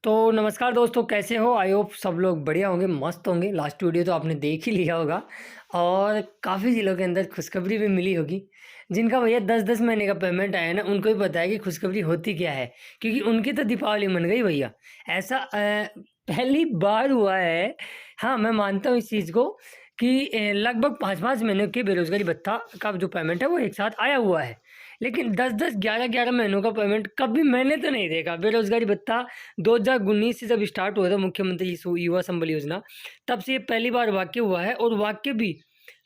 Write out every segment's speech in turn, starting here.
तो नमस्कार दोस्तों, कैसे हो? आई होप सब लोग बढ़िया होंगे, मस्त होंगे। लास्ट वीडियो तो आपने देख ही लिया होगा और काफ़ी ज़िलों के अंदर खुशखबरी भी मिली होगी। जिनका भैया 10-10 महीने का पेमेंट आया ना, उनको ही पता है कि खुशखबरी होती क्या है, क्योंकि उनकी तो दीपावली मन गई भैया। ऐसा पहली बार हुआ है। हाँ, मैं मानता हूँ इस चीज़ को कि लगभग 5-5 महीने के बेरोज़गारी भत्ता का जो पेमेंट है वो एक साथ आया हुआ है। लेकिन 10-10, 11-11 महीनों का पेमेंट कभी मैंने तो नहीं देखा। बेरोज़गारी भत्ता 2019 से जब स्टार्ट हुआ था मुख्यमंत्री युवा संबल योजना, तब से ये पहली बार वाक़ई हुआ है और वाक़ई भी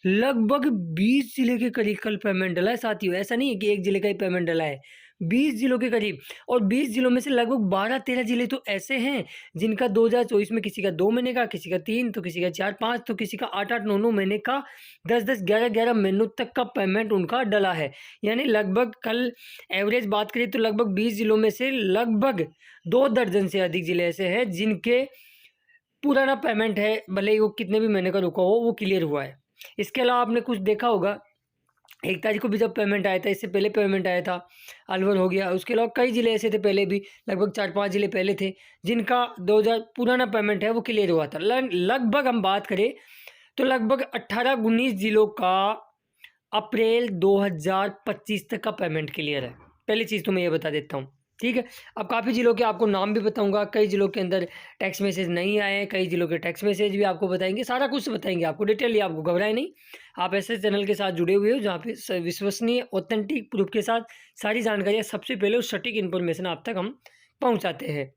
लगभग 20 ज़िले के करीब कल पेमेंट डला है साथियों। ऐसा नहीं है कि एक ज़िले का ही पेमेंट डला है, 20 ज़िलों के करीब। और 20 ज़िलों में से लगभग 12-13 ज़िले तो ऐसे हैं जिनका 2024 में किसी का 2 महीने का, किसी का 3, तो किसी का 4-5, तो किसी का 8-8, 9-9 महीने का, 10-10, 11-11 महीनों तक का पेमेंट उनका डला है। यानी लगभग कल एवरेज बात करें तो लगभग 20 ज़िलों में से लगभग 2 दर्जन से अधिक ज़िले ऐसे हैं जिनके पुराना पेमेंट है, भले ही वो कितने भी महीने का रुका हो, वो क्लियर हुआ है। इसके अलावा आपने कुछ देखा होगा, 1 तारीख को भी जब पेमेंट आया था, इससे पहले पेमेंट आया था, अलवर हो गया। उसके अलावा कई ज़िले ऐसे थे पहले भी, लगभग 4-5 ज़िले पहले थे, जिनका 2000 पुराना पेमेंट है वो क्लियर हुआ था। लगभग हम बात करें तो लगभग 18-19 ज़िलों का अप्रैल 2025 तक का पेमेंट क्लियर है। पहली चीज़ तो मैं ये बता देता हूँ, ठीक है? अब काफ़ी ज़िलों के आपको नाम भी बताऊँगा, कई ज़िलों के अंदर टैक्स मैसेज नहीं आए हैं, कई ज़िलों के टैक्स मैसेज भी आपको बताएँगे, सारा कुछ बताएँगे आपको डिटेयली, आपको घबराएँ नहीं। आप ऐसे चैनल के साथ जुड़े हुए हो जहाँ पे विश्वसनीय ऑथेंटिक प्रूफ के साथ सारी जानकारियाँ सबसे पहले और सटीक इन्फॉर्मेशन आप तक हम पहुँचाते हैं।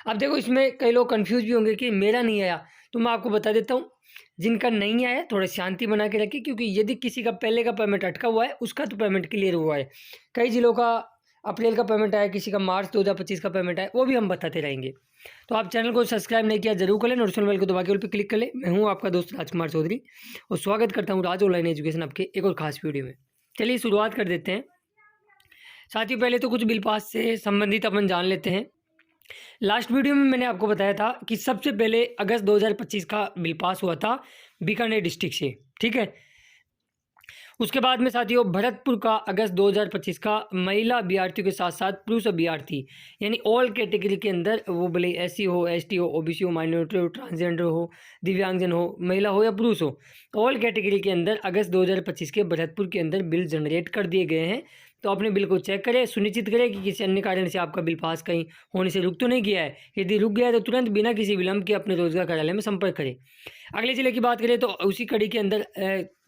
अब देखो, इसमें कई लोग कन्फ्यूज़ भी होंगे कि मेरा नहीं आया, तो मैं आपको बता देता हूँ, जिनका नहीं आया थोड़ा शांति बना के रखिए, क्योंकि यदि किसी का पहले का पेमेंट अटका हुआ है, उसका तो पेमेंट क्लियर हुआ है। कई ज़िलों का अप्रैल का पेमेंट आया, किसी का मार्च 2025 का पेमेंट आया, वो भी हम बताते रहेंगे। तो आप चैनल को सब्सक्राइब नहीं किया ज़रूर कर लें, नोटिफिकेशन बेल को दबा के ऑल पे क्लिक कर लें। मैं हूँ आपका दोस्त राजकुमार चौधरी और स्वागत करता हूँ राज ऑनलाइन एजुकेशन आपके एक और खास वीडियो में। चलिए शुरुआत कर देते हैं। साथियों, पहले तो कुछ बिल पास से संबंधित अपन जान लेते हैं। लास्ट वीडियो में मैंने आपको बताया था कि सबसे पहले अगस्त 2025 का बिल पास हुआ था बीकानेर डिस्ट्रिक्ट से, ठीक है? उसके बाद में साथियों भरतपुर का अगस्त 2025 का महिला अभ्यर्थियों के साथ साथ पुरुष अभ्यर्थी, यानी ऑल कैटेगरी के अंदर, वो भले एससी हो, एसटी हो, ओबीसी हो, माइनॉरिटी हो, ट्रांसजेंडर हो, दिव्यांगजन हो, महिला हो या पुरुष हो, ऑल कैटेगरी के अंदर अगस्त 2025 के भरतपुर के अंदर बिल जनरेट कर दिए गए हैं। तो अपने बिल को चेक करें, सुनिश्चित करें कि किसी अन्य कारण से आपका बिल पास कहीं होने से रुक तो नहीं गया है। यदि रुक गया है तो तुरंत बिना किसी विलंब के अपने रोजगार कार्यालय में संपर्क करें। अगले ज़िले की बात करें तो उसी कड़ी के अंदर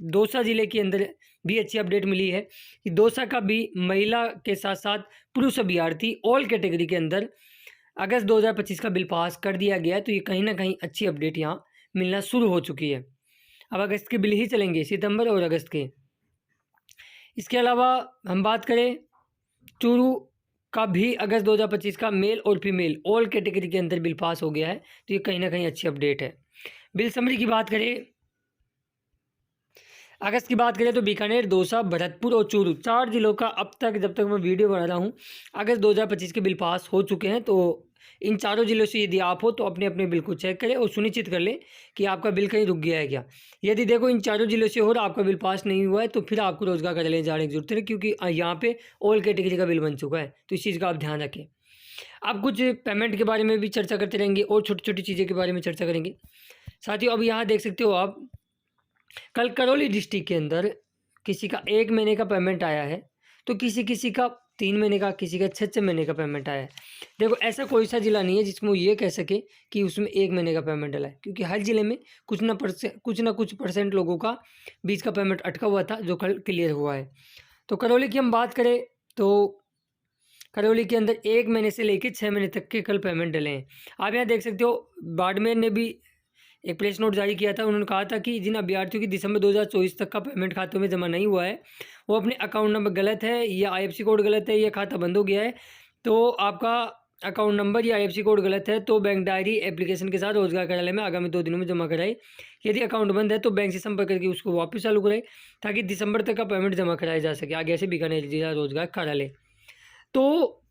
दौसा ज़िले के अंदर भी अच्छी अपडेट मिली है कि दौसा का भी महिला के साथ साथ पुरुष अभ्यर्थी ऑल कैटेगरी के अंदर अगस्त 2025 का बिल पास कर दिया गया है। तो ये कहीं ना कहीं अच्छी अपडेट यहाँ मिलना शुरू हो चुकी है। अब अगस्त के बिल ही चलेंगे, सितंबर और अगस्त के। इसके अलावा हम बात करें, चूरू का भी अगस्त 2025 का मेल और फीमेल ऑल कैटेगरी के अंदर बिल पास हो गया है। तो ये कहीं ना कहीं अच्छी अपडेट है। बिल समरी की बात करें, अगस्त की बात करें तो बीकानेर, दौसा, भरतपुर और चूरू, 4 जिलों का अब तक, जब तक मैं वीडियो बना रहा हूँ, अगस्त 2025 के बिल पास हो चुके हैं। तो इन चारों जिलों से यदि आप हो तो अपने अपने बिल को चेक करें और सुनिश्चित कर लें कि आपका बिल कहीं रुक गया है क्या। यदि देखो इन चारों जिलों से हो और आपका बिल पास नहीं हुआ है तो फिर आपको रोजगार कार्यालय जाने की जरूरत है, क्योंकि यहाँ पे ऑल कैटेगरी का बिल बन चुका है। तो इस चीज़ का आप ध्यान रखें। अब कुछ पेमेंट के बारे में भी चर्चा करते रहेंगे और छोटी छोटी चीज़ों के बारे में चर्चा करेंगे। साथियों, अब यहाँ देख सकते हो आप, कल करौली डिस्ट्रिक्ट के अंदर किसी का 1 महीने का पेमेंट आया है, तो किसी किसी का 3 महीने का, किसी का 6-6 महीने का पेमेंट आया है। देखो, ऐसा कोई सा ज़िला नहीं है जिसमें वो ये कह सके कि उसमें 1 महीने का पेमेंट डला है, क्योंकि हर ज़िले में कुछ ना कुछ परसेंट लोगों का बीच का पेमेंट अटका हुआ था, जो कल क्लियर हुआ है। तो करौली की हम बात करें तो करौली के अंदर 1 महीने से लेकर 6 महीने तक के कल पेमेंट डले हैं। आप यहाँ देख सकते हो, बाड़मेर ने भी एक प्रेस नोट जारी किया था। उन्होंने कहा था कि जिन अभ्यर्थियों की दिसंबर 2024 तक का पेमेंट खातों में जमा नहीं हुआ है, वो अपने अकाउंट नंबर गलत है या आईएफएससी कोड गलत है या खाता बंद हो गया है, तो आपका अकाउंट नंबर या आईएफएससी कोड गलत है तो बैंक डायरी एप्लीकेशन के साथ रोजगार कार्यालय में आगामी 2 दिनों में जमा कराए। यदि अकाउंट बंद है तो बैंक से संपर्क करके उसको वापस चालू कराए, ताकि दिसंबर तक का पेमेंट जमा कराया जा सके। आगे से बीकानेर जिला रोजगार कार्यालय। तो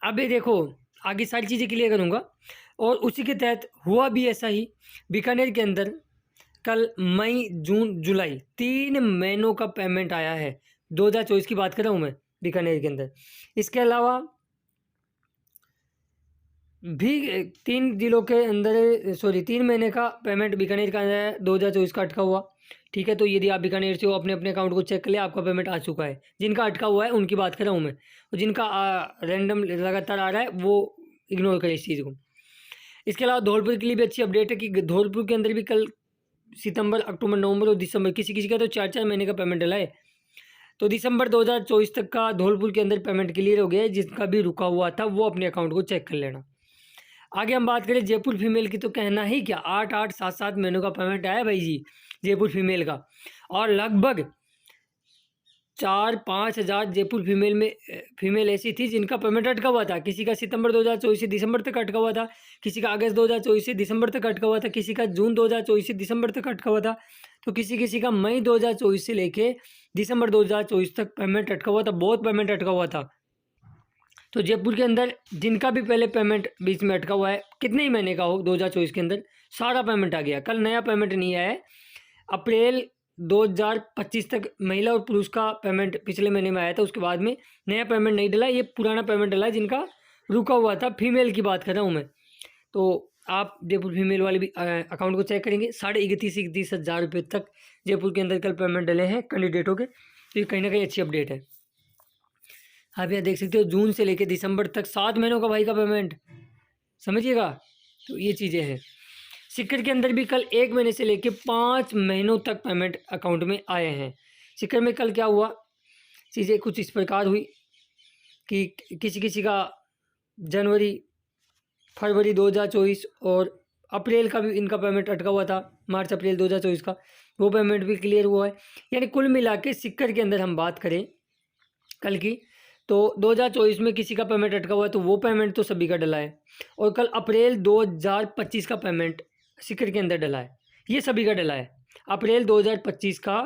अभी देखो, आगे सारी चीज़ें क्लियर करूँगा और उसी के तहत हुआ भी ऐसा ही। बीकानेर के अंदर कल मई, जून, जुलाई 3 महीनों का पेमेंट आया है। 2024 की बात कर रहा हूँ मैं, बीकानेर के अंदर। इसके अलावा भी 3 जिलों के अंदर, सॉरी 3 महीने का पेमेंट बीकानेर का है 2024 का अटका हुआ। ठीक है, तो यदि आप बीकानेर से हो अपने अपने अकाउंट को चेक कर ले, आपका पेमेंट आ चुका है। जिनका अटका हुआ है उनकी बात कर रहा हूँ मैं, और जिनका रैंडम लगातार आ रहा है वो इग्नोर करें इस चीज़ को। इसके अलावा धौलपुर के लिए भी अच्छी अपडेट है कि धौलपुर के अंदर भी कल सितंबर, अक्टूबर, नवंबर और दिसंबर, किसी किसी का तो 4-4 महीने का पेमेंट डला है। तो दिसंबर 2024 तक का धौलपुर के अंदर पेमेंट क्लियर हो गया है। जिसका भी रुका हुआ था वो अपने अकाउंट को चेक कर लेना। आगे हम बात करें जयपुर फीमेल की, तो कहना ही क्या, 8-8, 7-7 महीनों का पेमेंट आया भाई जी जयपुर फीमेल का। और लगभग 4-5 हज़ार जयपुर फीमेल में फीमेल ऐसी थी जिनका पेमेंट अटका हुआ था। किसी का सितंबर 2024 से दिसंबर तक अटका हुआ था, किसी का अगस्त 2024 से दिसंबर तक अटका हुआ था, किसी का जून 2024 से दिसंबर तक अटका हुआ था, तो किसी किसी का मई 2024 से लेके दिसंबर 2024 तक पेमेंट अटका हुआ था। बहुत पेमेंट अटका हुआ था। तो जयपुर के अंदर जिनका भी पहले पेमेंट बीच में अटका हुआ है, कितने ही महीने का हो 2024 के अंदर, सारा पेमेंट आ गया। कल नया पेमेंट नहीं आया है। अप्रैल 2025 तक महिला और पुरुष का पेमेंट पिछले महीने में आया था, उसके बाद में नया पेमेंट नहीं डला। ये पुराना पेमेंट डला है जिनका रुका हुआ था। फीमेल की बात कर रहा हूँ मैं। तो आप जयपुर फीमेल वाले भी अकाउंट को चेक करेंगे। 31,500 हज़ार रुपये तक जयपुर के अंदर कल पेमेंट डले हैं कैंडिडेटों के। तो ये कहीं ना कहीं अच्छी अपडेट है। आप यहाँ देख सकते हो जून से लेकर दिसंबर तक 7 महीनों का भाई का पेमेंट, समझिएगा। तो ये चीज़ें हैं। सिक्कर के अंदर भी कल 1 महीने से लेकर 5 महीनों तक पेमेंट अकाउंट में आए हैं। सिक्कर में कल क्या हुआ, चीज़ें कुछ इस प्रकार हुई कि किसी किसी का जनवरी, फरवरी 2024 और अप्रैल का भी इनका पेमेंट अटका हुआ था, मार्च अप्रैल 2024 का, वो पेमेंट भी क्लियर हुआ है। यानी कुल मिला के सिक्कर के अंदर हम बात करें कल की, तो 2024 में किसी का पेमेंट अटका हुआ है तो वो पेमेंट तो सभी का डला है। और कल अप्रैल 2025 का पेमेंट सिक्कर के अंदर डला है, ये सभी का डला है। अप्रैल 2025 का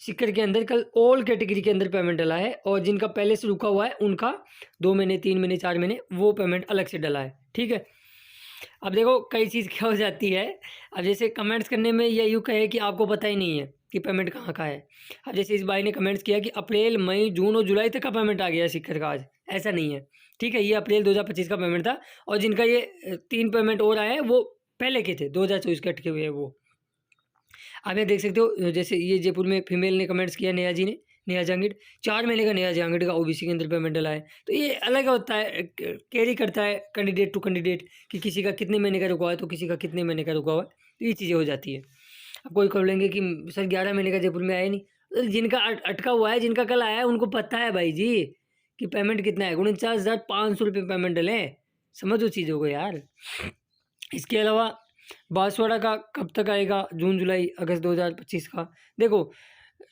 सिक्कर के अंदर कल ऑल कैटेगरी के अंदर पेमेंट डला है। और जिनका पहले से रुका हुआ है उनका 2 महीने, 3 महीने, 4 महीने वो पेमेंट अलग से डला है। ठीक है। अब देखो कई चीज़ क्या हो जाती है, अब जैसे कमेंट्स करने में ये यूँ कहे कि आपको पता ही नहीं है कि पेमेंट कहाँ का है। अब जैसे इस भाई ने कमेंट्स किया कि अप्रैल, मई, जून और जुलाई तक का पेमेंट आ गया सिक्कर का आज, ऐसा नहीं है। ठीक है, ये अप्रैल 2025 का पेमेंट था। और जिनका ये 3 पेमेंट और आए हैं वो पहले के थे, 2024 के अटके हुए हैं वो। आप ये देख सकते हो, जैसे ये जयपुर में फीमेल ने कमेंट्स किया, नेहा जी ने, नेहा जहांगीर, 4 महीने का नेहा जहांगीर का ओबीसी के अंदर पेमेंट डला है। तो ये अलग होता है, कैरी करता है कैंडिडेट टू कैंडिडेट कि किसी का कितने महीने का रुका हुआ है तो किसी का कितने महीने का रुका हुआ है। तो ये चीज़ें हो जाती है। अब कोई कर लेंगे कि सर 11 महीने का जयपुर में आया नहीं, तो जिनका अटका हुआ है, जिनका कल आया है, उनको पता है भाई जी कि पेमेंट कितना है। 49,500 रुपये पेमेंट डले, समझो चीज़ों को यार। इसके अलावा बांसवाड़ा का कब तक आएगा, जून, जुलाई, अगस्त 2025 का। देखो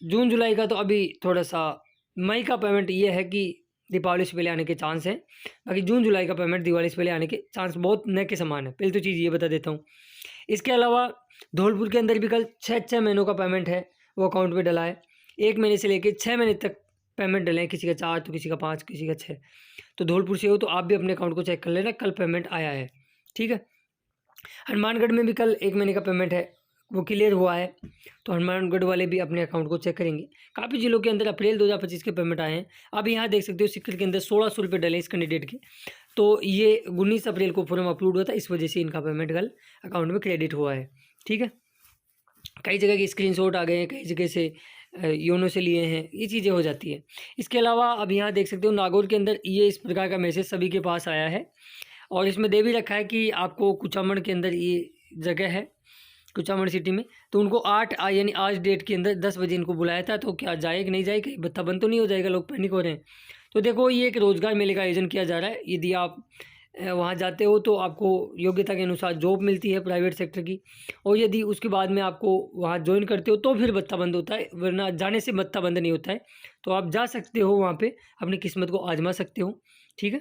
जून जुलाई का तो अभी थोड़ा सा, मई का पेमेंट ये है कि दीपावली से पहले आने के चांस है। बाकी जून जुलाई का पेमेंट दिवाली से पहले आने के चांस बहुत न के समान है। पहले तो चीज़ ये बता देता हूँ। इसके अलावा धौलपुर के अंदर भी कल 6-6 महीनों का पेमेंट है, वो अकाउंट में डला है। 1 महीने से लेकर 6 महीने तक पेमेंट डले हैं, किसी का 4 तो किसी का 5, किसी का 6। तो धौलपुर से हो तो आप भी अपने अकाउंट को चेक कर लेना, कल पेमेंट आया है। ठीक है। हनुमानगढ़ में भी कल 1 महीने का पेमेंट है, वो क्लियर हुआ है। तो हनुमानगढ़ वाले भी अपने अकाउंट को चेक करेंगे। काफ़ी जिलों के अंदर अप्रैल 2025 के पेमेंट आए हैं। अब यहाँ देख सकते हो सिक्कर के अंदर 1600 रुपये डले इस कैंडिडेट के। तो ये 19 अप्रैल को फॉर्म अपलोड हुआ था, इस वजह से इनका पेमेंट कल अकाउंट में क्रेडिट हुआ है। ठीक है। कई जगह के स्क्रीनशॉट आ गए हैं, कई जगह से योनो से लिए हैं, ये चीज़ें हो जाती है। इसके अलावा अब यहाँ देख सकते हो नागौर के अंदर ये इस प्रकार का मैसेज सभी के पास आया है। और इसमें दे भी रखा है कि आपको कुचामण के अंदर ये जगह है, कुचामण सिटी में। तो उनको 8 यानी आज डेट के अंदर 10 बजे इनको बुलाया था। तो क्या जाए कि नहीं जाए, कहीं बत्ता बंद तो नहीं हो जाएगा, लोग पैनिक हो रहे हैं। तो देखो ये एक रोज़गार मेले का आयोजन किया जा रहा है। यदि आप वहाँ जाते हो तो आपको योग्यता के अनुसार जॉब मिलती है प्राइवेट सेक्टर की। और यदि उसके बाद में आपको वहाँ ज्वाइन करते हो तो फिर बत्ता बंद होता है, वरना जाने से बत्ता बंद नहीं होता है। तो आप जा सकते हो वहाँ पे, अपनी किस्मत को आजमा सकते हो। ठीक है।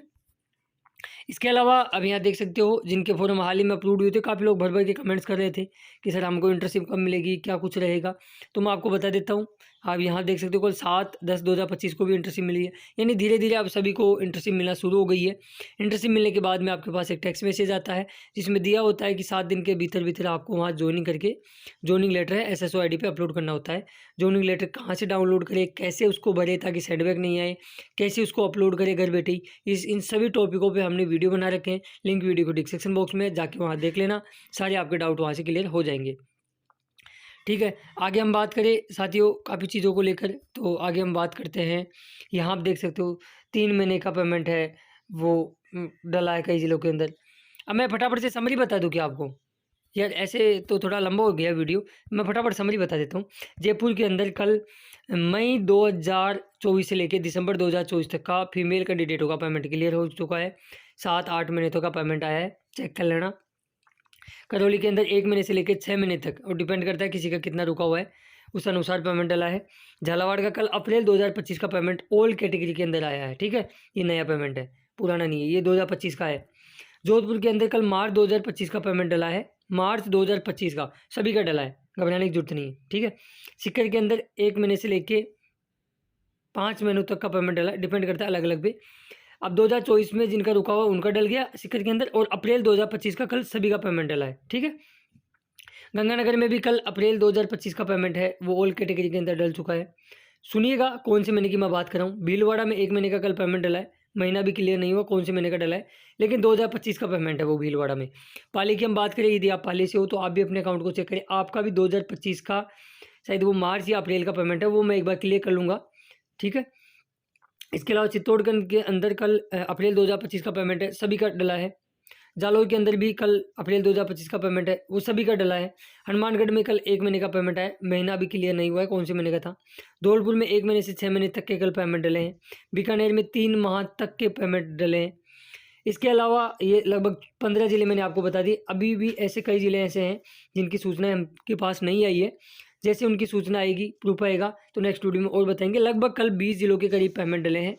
इसके अलावा अब यहाँ देख सकते हो जिनके फॉर्म हाल ही में अप्रूव हुए थे, काफ़ी लोग भर भर के कमेंट्स कर रहे थे कि सर हमको इंटर्नशिप कब मिलेगी, क्या कुछ रहेगा। तो मैं आपको बता देता हूँ। आप यहाँ देख सकते हो कल 7/10/2025 को भी इंटर्नशिप मिली है। यानी धीरे धीरे आप सभी को इंटर्नशिप मिलना शुरू हो गई है। इंटर्नशिप मिलने के बाद में आपके पास एक टेक्स्ट मैसेज आता है जिसमें दिया होता है कि 7 दिन के भीतर भीतर आपको वहाँ ज्वाइनिंग करके, ज्वाइनिंग लेटर है SSO ID पे अपलोड करना होता है। ज्वाइनिंग लेटर कहाँ से डाउनलोड करें, कैसे उसको भरे ताकि सेटबैक नहीं आए, कैसे उसको अपलोड करें घर बैठे ही, इन सभी टॉपिकों पर हमने वीडियो वीडियो बना रखे हैं, लिंक वीडियो को डिस्क्रिप्शन बॉक्स में जाके वहाँ देख लेना, सारे आपके डाउट वहाँ से क्लियर हो जाएंगे। ठीक है, आगे हम बात करें साथियों काफ़ी चीज़ों को लेकर, तो आगे हम बात करते हैं। यहाँ आप देख सकते हो 3 महीने का पेमेंट है वो डला है कई ज़िलों के अंदर। अब मैं फटाफट से समरी बता दूँ क्या आपको? यार ऐसे तो थोड़ा लंबा हो गया वीडियो, मैं फटाफट समरी बता देता हूँ। जयपुर के अंदर कल मई 2024 से लेके दिसंबर 2024 तक का फीमेल कैंडिडेटों का पेमेंट क्लियर हो चुका है। 7-8 महीने तक का पेमेंट आया है, चेक कर लेना। करौली के अंदर 1 महीने से लेकर 6 महीने तक, और डिपेंड करता है किसी का कितना रुका हुआ है, उस अनुसार पेमेंट डला है। झालावाड़ का कल अप्रैल 2025 का पेमेंट ऑल कैटेगरी के अंदर आया है। ठीक है, ये नया पेमेंट है, पुराना नहीं है, ये 2025 का है। जोधपुर के अंदर कल मार्च 2025 का पेमेंट डला है, मार्च 2025 का सभी का डला है, घबराने की जरूरत नहीं है। ठीक है, सीकर के अंदर 1 महीने से लेके 5 महीनों तक का पेमेंट डला, डिपेंड करता है अलग अलग पे। अब 2024 में जिनका रुका हुआ उनका डल गया सीकर के अंदर, और अप्रैल 2025 का कल सभी का पेमेंट डला है। ठीक है, गंगानगर में भी कल अप्रैल 2025 का पेमेंट है, वो ऑल कैटेगरी के अंदर डल चुका है। सुनिएगा कौन से महीने की मैं बात कर रहा हूँ। भीलवाड़ा में 1 महीने का कल पेमेंट डला है, महीना भी क्लियर नहीं हुआ कौन से महीने का डला है, लेकिन 2025 का पेमेंट है वो भीलवाड़ा में। पाली की हम बात करें, यदि आप पाली से हो तो आप भी अपने अकाउंट को चेक करें, आपका भी 2025 का शायद वो मार्च या अप्रैल का पेमेंट है, वो मैं एक बार क्लियर कर लूँगा। ठीक है, इसके अलावा चित्तौड़गढ़ के अंदर कल अप्रैल 2025 का पेमेंट है, सभी का डला है। जालौर के अंदर भी कल अप्रैल 2025 का पेमेंट है, वो सभी का डला है। हनुमानगढ़ में कल 1 महीने का पेमेंट है, महीना अभी क्लियर नहीं हुआ है कौन से महीने का था। धौलपुर में 1 महीने से 6 महीने तक के कल पेमेंट डले हैं। बीकानेर में 3 माह तक के पेमेंट डले हैं। इसके अलावा ये लगभग 15 ज़िले मैंने आपको बता दी। अभी भी ऐसे कई ज़िले ऐसे हैं जिनकी सूचना हमके पास नहीं आई है। जैसे उनकी सूचना आएगी, प्रूफ आएगा, तो नेक्स्ट वीडियो में और बताएंगे। लगभग कल 20 ज़िलों के करीब पेमेंट डले हैं,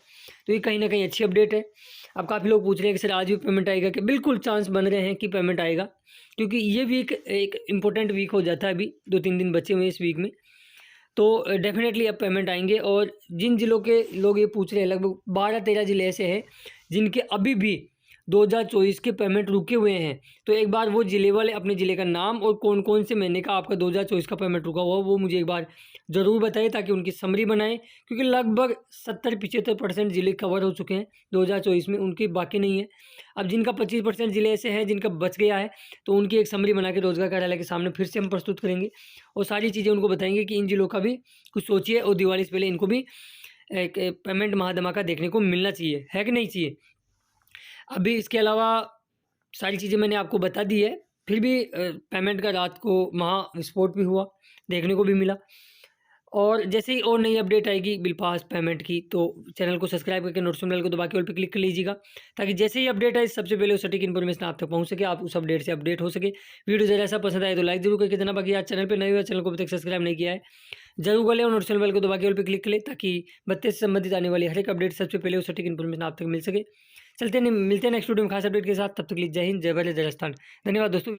तो ये कहीं ना कहीं अच्छी अपडेट है। अब काफ़ी लोग पूछ रहे हैं कि सर आज भी पेमेंट आएगा, कि बिल्कुल चांस बन रहे हैं कि पेमेंट आएगा, क्योंकि ये वीक एक इम्पोर्टेंट वीक हो जाता है। अभी 2-3 दिन बचे हुए हैं इस वीक में, तो डेफिनेटली अब पेमेंट आएंगे। और जिन ज़िलों के लोग ये पूछ रहे हैं, लगभग 12-13 ज़िले ऐसे हैं जिनके अभी भी 2024 के पेमेंट रुके हुए हैं, तो एक बार वो ज़िले वाले अपने ज़िले का नाम और कौन कौन से महीने का आपका 2024 का पेमेंट रुका हुआ वो मुझे एक बार ज़रूर बताइए, ताकि उनकी समरी बनाएं, क्योंकि लगभग 70-75% ज़िले कवर हो चुके हैं 2024 में, उनके बाकी नहीं है। अब जिनका 25% ज़िले ऐसे हैं जिनका बच गया है, तो उनकी एक समरी बना के रोजगार कार्यालय के सामने फिर से हम प्रस्तुत करेंगे, और सारी चीज़ें उनको बताएंगे कि इन ज़िलों का भी कुछ सोचिए, और दिवाली से पहले इनको भी एक पेमेंट महाधमाका देखने को मिलना चाहिए, है कि नहीं चाहिए। अभी इसके अलावा सारी चीज़ें मैंने आपको बता दी है, फिर भी पेमेंट का रात को महाविस्फोट भी हुआ, देखने को भी मिला। और जैसे ही और नई अपडेट आएगी बिल पास पेमेंट की, तो चैनल को सब्सक्राइब करके नोटिफिकेशन बेल को दबा के ऑल पे क्लिक कर लीजिएगा, ताकि जैसे ही अपडेट आए सबसे पहले उस सटीक इन्फॉर्मेशन आप तक पहुंच सके, आप उस अपडेट से अपडेट हो सके। वीडियो ज़रा ऐसा पसंद आए तो लाइक जरूर करके देना, बाकी आज चैनल पर नए हुआ, चैनल को अभी तक सब्सक्राइब नहीं किया है जरूर कर ले, और नोटिफिकेशन बेल को दबा के ऑल पे क्लिक कर ले, ताकि बत्ते से संबंधित आने वाली हर एक अपडेट सबसे पहले उस सटीक इन्फॉर्मेशन आप तक मिल सके। चलते नहीं मिलते हैं नेक्स्ट वीडियो में खास अपडेट के साथ, तब तक के लिए जय हिंद, जय भारत, जय राजस्थान। धन्यवाद दोस्तों।